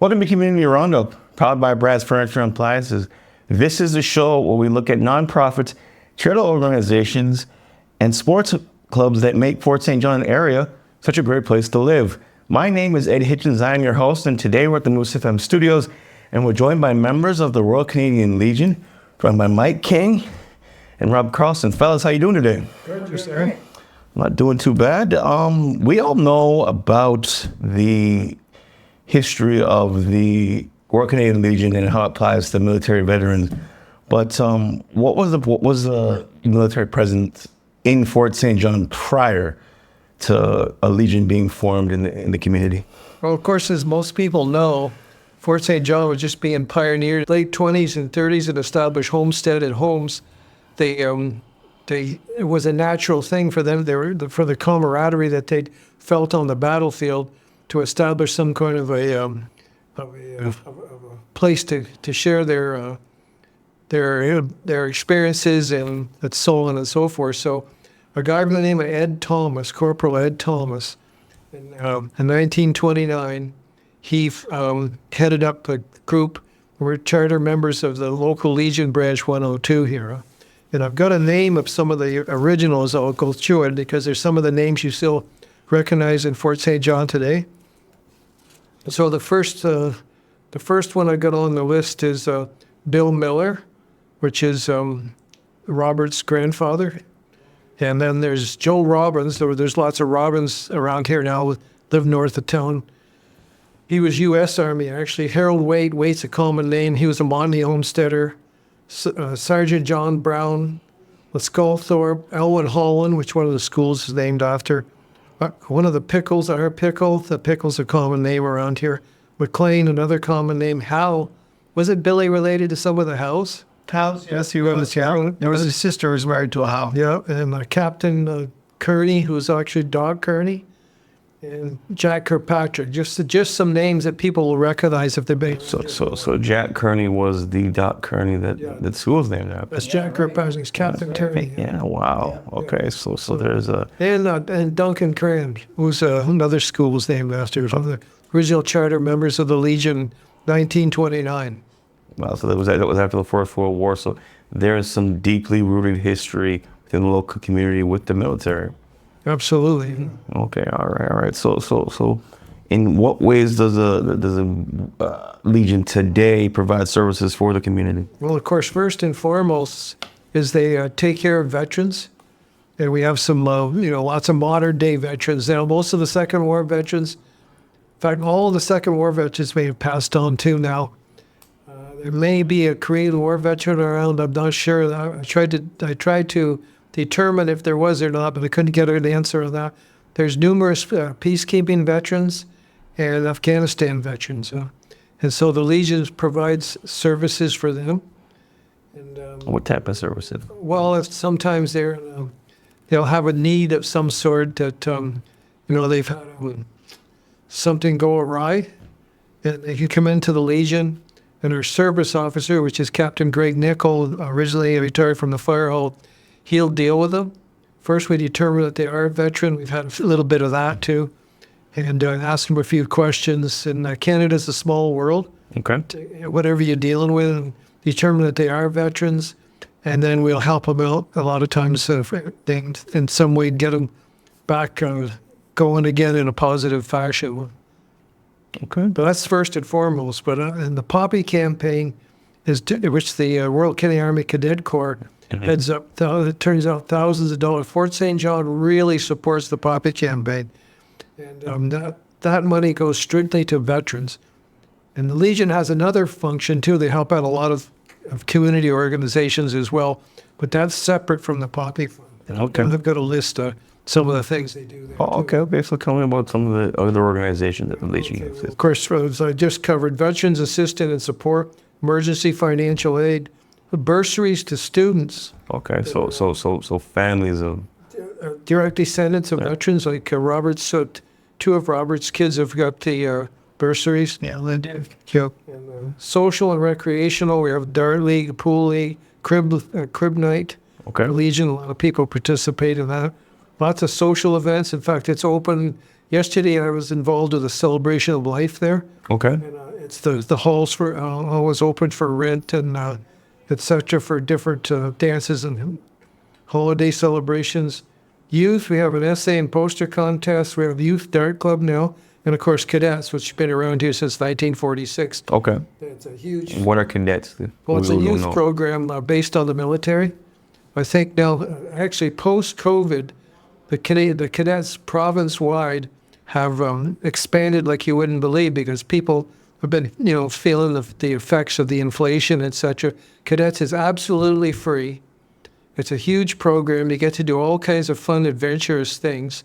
Welcome to Community Roundup, powered by Brad's Furniture and Appliances. This is the show where we look at nonprofits, charitable organizations, and sports clubs that make Fort St. John area such a great place to live. My name is Ed Hitchens. I am your host, and today we're at the Moose FM studios, and we're joined by members of the Royal Canadian Legion, joined by Mike King and Rob Carlson. Fellas, how you doing today? Good, sir. Not doing too bad. We all know about the history of the Royal Canadian Legion and how it applies to military veterans. But what was the military presence in Fort St. John prior to a Legion being formed in the community? Well, of course, as most people know, Fort St. John was just being pioneered. Late 20s and 30s and established homesteaded homes. It was a natural thing for them. For the camaraderie that they'd felt on the battlefield, to establish some kind of a place to share their experiences and so on and so forth. So a guy by the name of Ed Thomas, Corporal Ed Thomas, in 1929, he headed up a group. We're charter members of the local Legion Branch 102 here. And I've got a name of some of the originals. I'll go through it because there's some of the names you still recognize in Fort St. John today. So the first one I got on the list is Bill Miller, which is Robert's grandfather. And then there's Joe Robbins. There's lots of Robbins around here now, live north of town. He was U.S. Army, actually. Harold Waite, Waite's a common name. He was a Montney homesteader. Sergeant John Brown, Lescalthorpe, Elwyn Holland, which one of the schools is named after. One of the Pickles, our Pickle. The Pickle's a common name around here. McLean, another common name. Howe. Was it Billy related to some of the Howes? Howes, yes, he was. Yeah. There was a sister who was married to a Howe. Yeah, and Captain Kearney, who was actually Dog Kearney, and Jack Kirkpatrick. Just some names that people will recognize if they've been. So Jack Kearney was the Doc Kearney that school's named after. That's Jack Kirkpatrick's Captain Kearney. Yeah, wow. Okay, so there's a... And Duncan Crane, who's another school was named after, one of the original charter members of the Legion, 1929. Wow, so that was after the First World War. So there is some deeply rooted history within the local community with the military. Absolutely. Okay, all right. So, in what ways does a Legion today provide services for the community? Well, of course, first and foremost is they take care of veterans, and we have some, lots of modern day veterans. Now, most of the Second War veterans, in fact, all of the Second War veterans may have passed on too now. There may be a Korean War veteran around. I'm not sure. I tried to determine if there was or not, but I couldn't get an answer on that. There's numerous peacekeeping veterans and Afghanistan veterans. And so the Legion provides services for them. And, what type of services? Well, if sometimes they'll have a need of some sort that, they've had something go awry, and they can come into the Legion, and our service officer, which is Captain Greg Nickel, originally retired from the fire hall, he'll deal with them. First, we determine that they are a veteran. We've had a little bit of that, too. And ask them a few questions. And Canada's a small world. Okay. Whatever you're dealing with, determine that they are veterans. And then we'll help them out a lot of times in some way, get them back going again in a positive fashion. Okay. But that's first and foremost. But in the Poppy campaign, which the Royal Canadian Army Cadet Corps heads up, it turns out thousands of dollars. Fort St. John really supports the Poppy campaign. And that money goes strictly to veterans. And the Legion has another function, too. They help out a lot of community organizations as well. But that's separate from the Poppy Fund. Okay. I've got a list of some of the things they do there. Okay. So tell me about some of the other organizations that the Legion uses. Of course, as I just covered, Veterans Assistance and Support, emergency financial aid, bursaries to students. Okay, so families of direct descendants of veterans, like Robert's. So two of Robert's kids have got the bursaries. Yeah, they do. Yep. And, social and recreational, we have dart league, pool league, crib night. Okay. Legion, a lot of people participate in that. Lots of social events. In fact, it's open. Yesterday, I was involved with a celebration of life there. Okay. It's the halls for always open for rent and etc. for different dances and holiday celebrations. Youth, we have an essay and poster contest. We have the Youth Dart Club now. And of course, cadets, which have been around here since 1946. Okay. It's a huge. What are cadets? Well, it's a We don't youth know. program based on the military. I think now, actually, post-COVID, the cadets province-wide have expanded like you wouldn't believe because people have been, feeling the effects of the inflation, etc. Cadets is absolutely free. It's a huge program. You get to do all kinds of fun, adventurous things.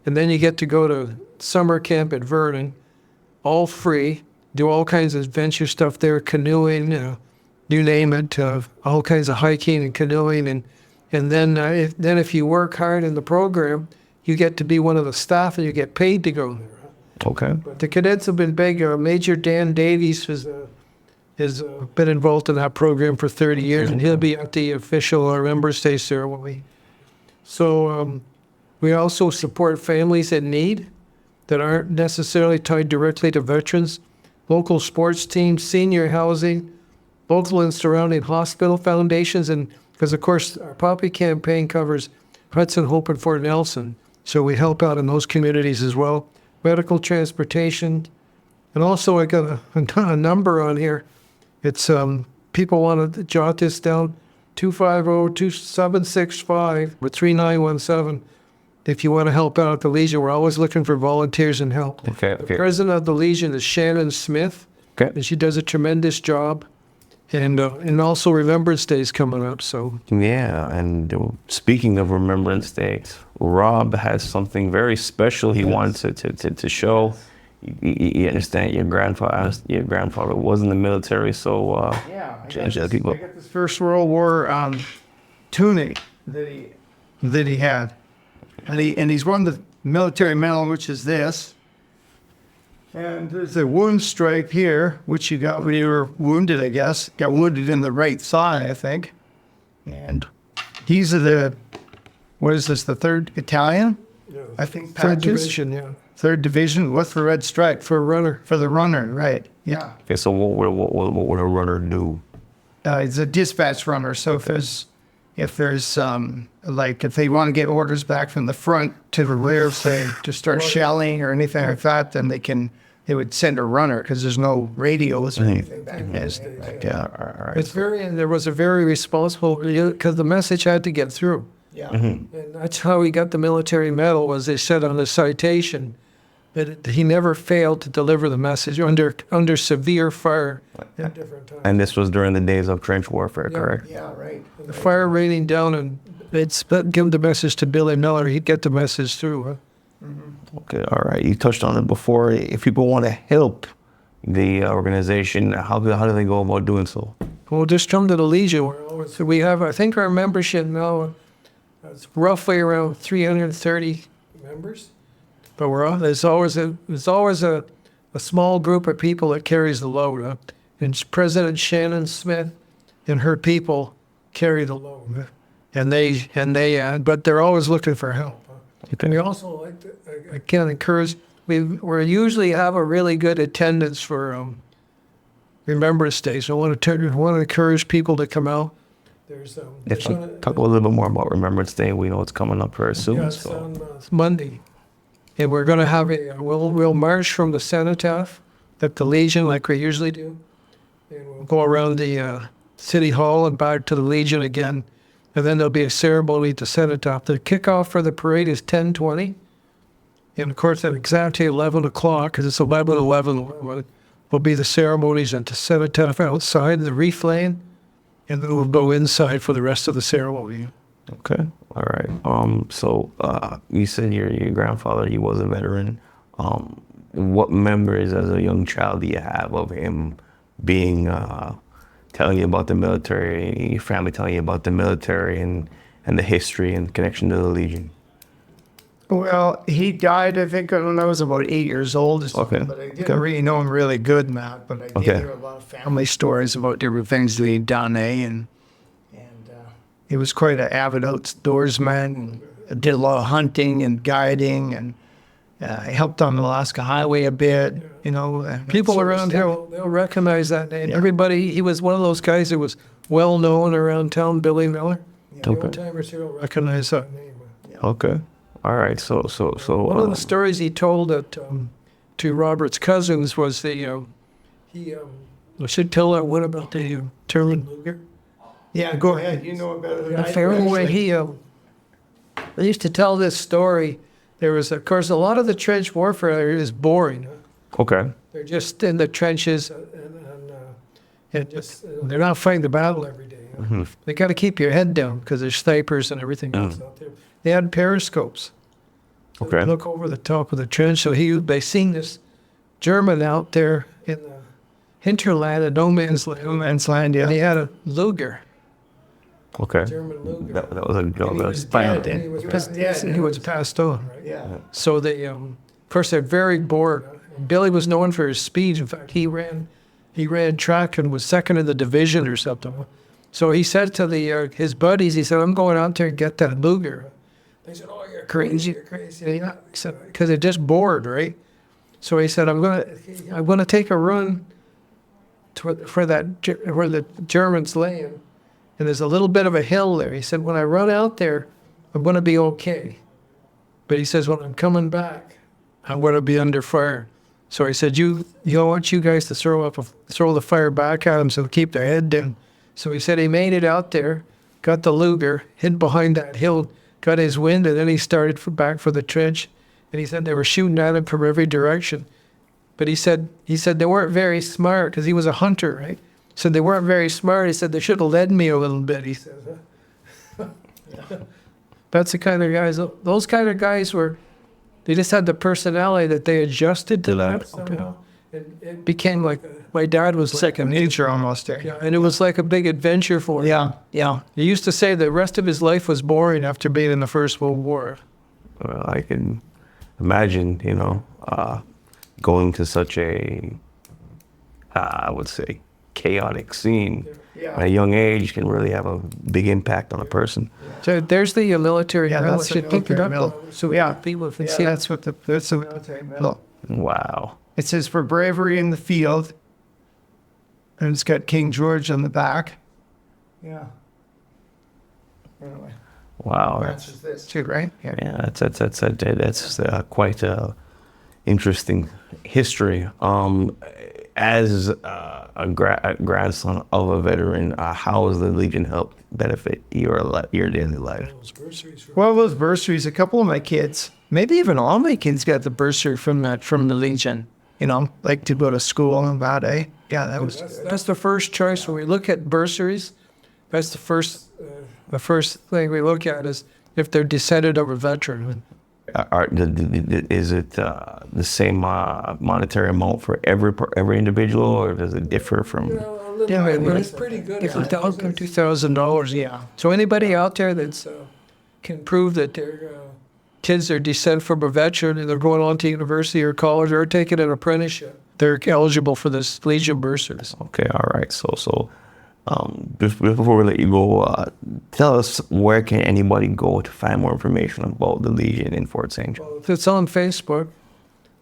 And then you get to go to summer camp at Vernon, all free, do all kinds of adventure stuff there, canoeing, you name it, all kinds of hiking and canoeing. And then if you work hard in the program, you get to be one of the staff and you get paid to go there. Okay. But the cadets have been big. Major Dan Davies has been involved in that program for 30 years, and he'll be at the official Remembrance Day ceremony. So we also support families in need that aren't necessarily tied directly to veterans, local sports teams, senior housing, local and surrounding hospital foundations, and because, of course, our Poppy campaign covers Hudson, Hope, and Fort Nelson. So we help out in those communities as well. Medical transportation. And also I got a number on here. It's people want to jot this down, 250-2765-3917. If you want to help out at the Legion, we're always looking for volunteers and help. Okay. The president of the Legion is Shannon Smith, Okay. and she does a tremendous job. And also Remembrance Day is coming up, so Yeah, and speaking of Remembrance Day, Rob has something very special he wants to show. You understand your grandfather was in the military, so I change that got people. this First World War tunic that he had, and he's won the military medal, which is this. And there's a wound stripe here, which you got when you were wounded, I guess. Got wounded in the right thigh, I think. And he's the 3rd Battalion? I think. third patches. division, yeah. 3rd Division. What's the red stripe? For a runner. For the runner, right. Yeah. Okay, so what would a runner do? It's a dispatch runner. So if there's like if they want to get orders back from the front to the rear, say to start shelling or anything like that, then they would send a runner because there's no radios or anything back then. Yeah, all right. There was a very responsible, because the message had to get through. Yeah. And that's how he got the military medal, was they said on the citation that he never failed to deliver the message under severe fire at different times. And this was during the days of trench warfare, correct? Yeah, right. The fire raining down, and they'd give the message to Billy Miller. He'd get the message through. Huh? Okay, all right. You touched on it before. If people want to help the organization, how do they go about doing so? Well, just come to the Legion. So we have, I think our membership now is roughly around 330 members. But there's always a small group of people that carries the load. Huh? And President Shannon Smith and her people carry the load. But they're always looking for help. And we also like to, I can't encourage, we usually have a really good attendance for Remembrance Day. So I want to encourage people to come out. There's Talk a little bit more about Remembrance Day. We know it's coming up very soon. Yes, So. on Monday. And we're going to have we'll march from the Cenotaph at the Legion like we usually do. And we'll go around the City Hall and back to the Legion again. And then there'll be a ceremony at the Cenotaph. The kickoff for the parade is 10:20. And of course, at exactly 11 o'clock, because it's 11:11, will be the ceremonies at the Cenotaph outside the Reef Lane. And then we'll go inside for the rest of the ceremony. Okay. All right. So you said your grandfather, he was a veteran. What memories as a young child do you have of him being telling you about the military, your family telling you about the military and the history and connection to the Legion? Well, he died, I think, I don't know, I was about 8 years old. Okay. But I didn't really know him really good, Matt. But I did Okay. hear a lot of family stories about different things that he'd done, And he was quite an avid outdoorsman. And did a lot of hunting and guiding. He helped on the Alaska Highway a bit, you know. People around here, they'll recognize that name. Everybody, he was one of those guys that was well known around town, Billy Miller. The Okay. old timers here will recognize that name. Okay. All right. So One of the stories he told to Robert's cousins was I should tell her what about the Terman Luger. Yeah, go ahead. You know about it. Fairway, they used to tell this story. There was, of course, a lot of the trench warfare is boring. okay. They're just in the trenches and they're not fighting the battle every day. They got to keep your head down because there's snipers and everything else out there. They had periscopes. So Okay. they look over the top of the trench. So they seen this German out there in the hinterland, a no man's land. No Man's Land, yeah. And he had a Luger, Okay. German Luger. That was a And he was final. dead. And he was passed on. Right? Yeah. So they, of course, they're very bored. Billy was known for his speed. In fact, he ran track and was second in the division or something. So he said to his buddies, he said, "I'm going out there and get that Luger." They said, "Oh, you're crazy, you're crazy." He said, "Because they're just bored, right?" So he said, "I'm gonna take a run where the Germans laying, and there's a little bit of a hill there." He said, "When I run out there, I'm gonna be okay." But he says, "When I'm coming back, I'm gonna be under fire." So he said, I want you guys to throw the fire back at them, so keep their head down. So he said he made it out there, got the Luger, hid behind that hill, got his wind, and then he started back for the trench. And he said they were shooting at him from every direction. But he said they weren't very smart because he was a hunter, right? So they weren't very smart. He said they should have led me a little bit. He said, that's the kind of guys. Those kind of guys they just had the personality that they adjusted to that somehow. It became like my dad was Second nature almost there. yeah, and it was like a big adventure for him. Yeah, yeah. He used to say the rest of his life was boring after being in the First World War. Well, I can imagine, going to such a, I would say, chaotic scene Yeah. at a young age can really have a big impact on a person. So there's the military. Yeah, medal. that's I the should pick it military up. medal. So Yeah. people can Yeah, see that's the military medal. Wow. It says for bravery in the field, and it's got King George on the back. Yeah. Anyway, Wow. matches this too, right? Yeah, that's quite a interesting history. As a grandson of a veteran, how has the Legion helped benefit your daily life? Well, those bursaries, a couple of my kids, maybe even all my kids got the bursary from the Legion. Like to go to school and that, eh? Yeah, that was That's the first choice when we look at bursaries. That's the first thing we look at is if they're descended of a veteran. Is it the same monetary amount for every individual, or does it differ from? Yeah, but it's pretty good. It's $2,000, yeah. So anybody out there that's can prove that their kids are descended from a veteran and they're going on to university or college or taking an apprenticeship, they're eligible for this Legion bursaries. Okay, all right. So, before we let you go, tell us where can anybody go to find more information about the Legion in Fort St. John? If it's on Facebook,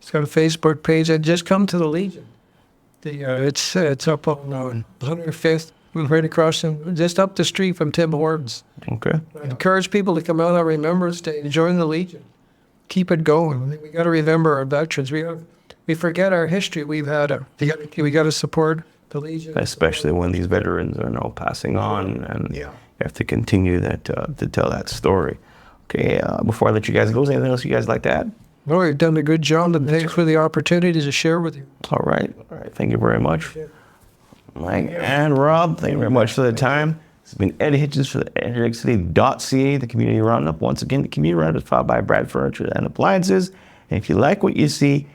it's got a Facebook page, and just come to the Legion. It's up on 105th, right across just up the street from Tim Hortons. Okay. I encourage people to come out on Remembrance Day and join the Legion. Keep it going. We got to remember our veterans. We forget our history. We got to support the Legion, Especially when these veterans are now passing on, and you have to continue that to tell that story. Okay. Before I let you guys go, is there anything else you guys like to add? No, you've done a good job, and thanks for the opportunity to share with you. All right. Thank you very much. Mike and Rob, thank you very much for the time. This has been Ed Hitchens for the EnergeticCity.ca, the Community Roundup. Once again, the Community Roundup is filed by Brad Furniture and Appliances. And if you like what you see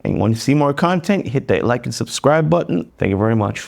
and you want to see more content, hit that like and subscribe button. Thank you very much.